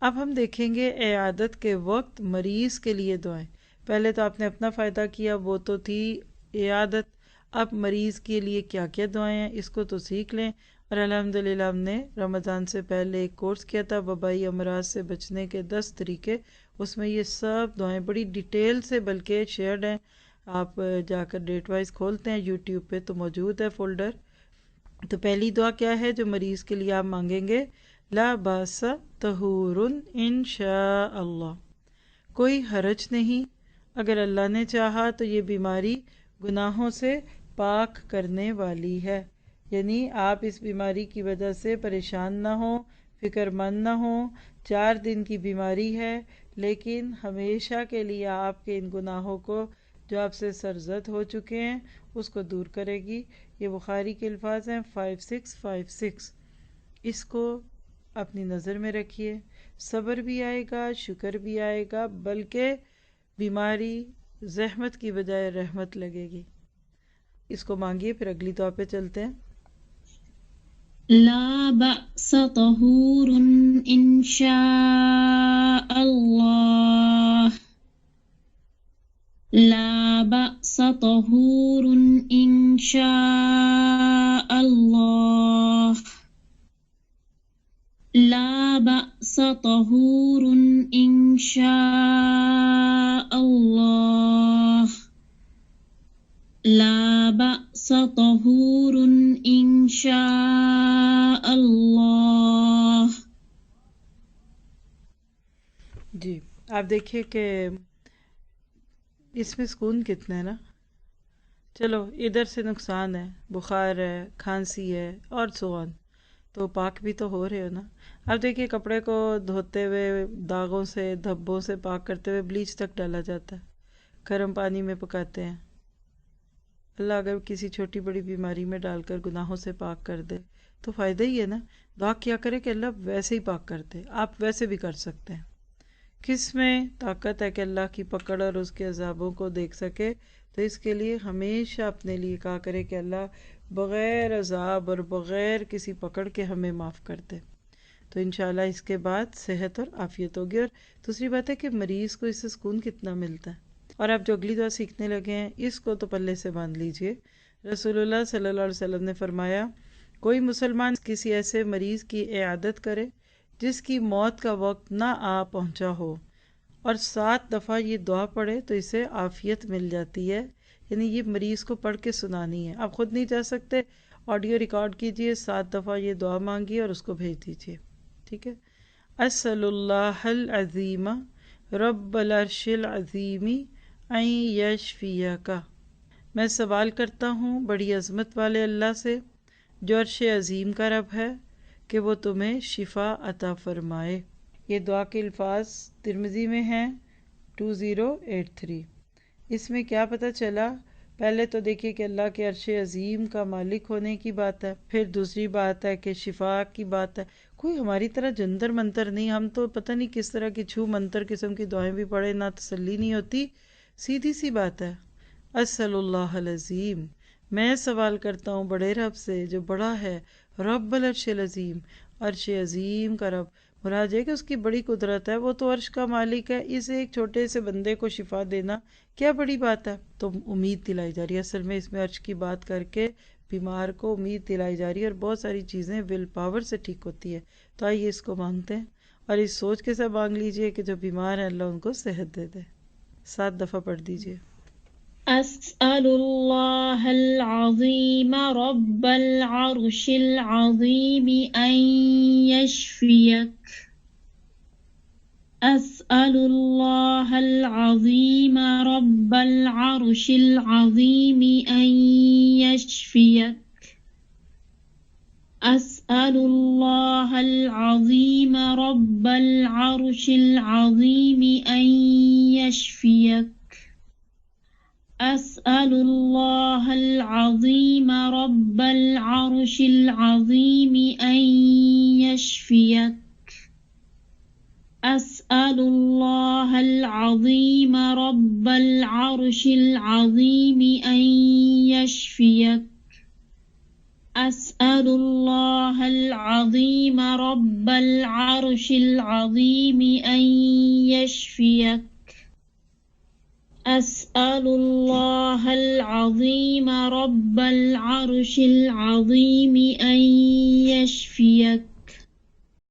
اب ہم دیکھیں گے عیادت کے وقت مریض کے لیے دعائیں. پہلے تو آپ نے اپنا فائدہ کیا، وہ تو تھی عیادت. اب مریض کے لیے کیا کیا دعائیں ہیں اس کو تو سیکھ لیں. اور الحمدللہ ہم نے رمضان سے پہلے ایک کورس کیا تھا وبائی امراض سے بچنے کے 10 طریقے. اس میں یہ سب دعائیں بڑی ڈیٹیل سے بلکہ شیئرڈ ہیں. آپ جا کر ڈیٹ وائز کھولتے ہیں یوٹیوب پہ تو موجود ہے فولڈر. تو پہلی دعا کیا ہے جو مریض کے لیے آپ مانگیں گے؟ لا باس طہور انشاء اللہ. کوئی حرج نہیں، اگر اللہ نے چاہا تو یہ بیماری گناہوں سے پاک کرنے والی ہے. یعنی آپ اس بیماری کی وجہ سے پریشان نہ ہوں، فکر مند نہ ہوں. 4 دن کی بیماری ہے لیکن ہمیشہ کے لیے آپ کے ان گناہوں کو جو آپ سے سرزد ہو چکے ہیں اس کو دور کرے گی. یہ بخاری کے الفاظ ہیں 5656. اس کو اپنی نظر میں رکھیے. صبر بھی آئے گا، شکر بھی آئے گا، بلکہ بیماری زحمت کی بجائے رحمت لگے گی. اس کو مانگیے. پھر اگلی دعا پہ چلتے ہیں. لا بأس طهور إن شاء الله. لا بأس طهور إن شاء الله. لا بأس طهور إن شاء الله. لا بأس طهور إن شاء الله. جی آپ دیکھیے کہ اس میں سکون کتنا ہے نا. چلو ادھر سے نقصان ہے، بخار ہے، کھانسی ہے اور سوان، تو پاک بھی تو ہو رہے ہو نا. اب دیکھیے کپڑے کو دھوتے ہوئے داغوں سے دھبوں سے پاک کرتے ہوئے بلیچ تک ڈالا جاتا ہے، گرم پانی میں پکاتے ہیں. اللہ اگر کسی چھوٹی بڑی بیماری میں ڈال کر گناہوں سے پاک کر دے تو فائدہ ہی ہے نا. دعا کیا کرے کہ اللہ ویسے ہی پاک کر دے. آپ ویسے بھی کر سکتے ہیں. کس میں طاقت ہے کہ اللہ کی پکڑ اور اس کے عذابوں کو دیکھ سکے؟ تو اس کے لیے ہمیشہ اپنے لیے کہا کرے کہ اللہ بغیر عذاب اور بغیر کسی پکڑ کے ہمیں معاف کر دے. تو انشاءاللہ اس کے بعد صحت اور عافیت ہوگی. اور دوسری بات ہے کہ مریض کو اس سے سکون کتنا ملتا ہے. اور آپ جو اگلی دعا سیکھنے لگے ہیں اس کو تو پلے سے باندھ لیجئے. رسول اللہ صلی اللہ علیہ وسلم نے فرمایا کوئی مسلمان کسی ایسے مریض کی عیادت کرے جس کی موت کا وقت نہ آ پہنچا ہو اور 7 دفعہ یہ دعا پڑھے تو اسے عافیت مل جاتی ہے. یعنی یہ مریض کو پڑھ کے سنانی ہے. آپ خود نہیں جا سکتے، آڈیو ریکارڈ کیجئے، 7 دفعہ یہ دعا مانگیے اور اس کو بھیج دیجئے. ٹھیک ہے. اسأل اللہ العظیم رب العرش العظیم ان یشفیک. میں سوال کرتا ہوں بڑی عظمت والے اللہ سے جو عرش عظیم کا رب ہے کہ وہ تمہیں شفا عطا فرمائے. یہ دعا کے الفاظ ترمذی میں ہیں 2083. اس میں کیا پتہ چلا؟ پہلے تو دیکھیے کہ اللہ کے عرش عظیم کا مالک ہونے کی بات ہے. پھر دوسری بات ہے کہ شفا کی بات ہے. کوئی ہماری طرح جنتر منتر نہیں. ہم تو پتہ نہیں کس طرح کی چھو منتر قسم کی دعائیں بھی پڑھے نہ تسلی نہیں ہوتی. سیدھی سی بات ہے. اسأل اللہ العظیم، میں سوال کرتا ہوں بڑے رب سے جو بڑا ہے، رب العرش العظیم، عرش عظیم کا رب. مراد ہے کہ اس کی بڑی قدرت ہے، وہ تو عرش کا مالک ہے. اس ایک چھوٹے سے بندے کو شفا دینا کیا بڑی بات ہے. تو امید دلائی جا رہی ہے. اصل میں اس میں عرش کی بات کر کے بیمار کو امید دلائی جا رہی ہے. اور بہت ساری چیزیں ول پاور سے ٹھیک ہوتی ہے. تو آئیے اس کو مانگتے ہیں اور اس سوچ کے ساتھ مانگ لیجئے کہ جو بیمار ہیں اللہ ان کو صحت دے دے. 7 دفعہ پڑھ دیجئے. أسأل الله العظيم رب العرش العظيم أن يشفيك. أسأل الله العظيم رب العرش العظيم أن يشفيك. أسأل الله العظيم رب العرش العظيم أن يشفيك. أسأل الله العظيم رب العرش العظيم أن يشفيك. أسأل الله العظيم رب العرش العظيم أن يشفيك. أسأل الله العظيم رب العرش العظيم أن يشفيك. أسأل الله العظيم رب العرش العظيم أن يشفيك.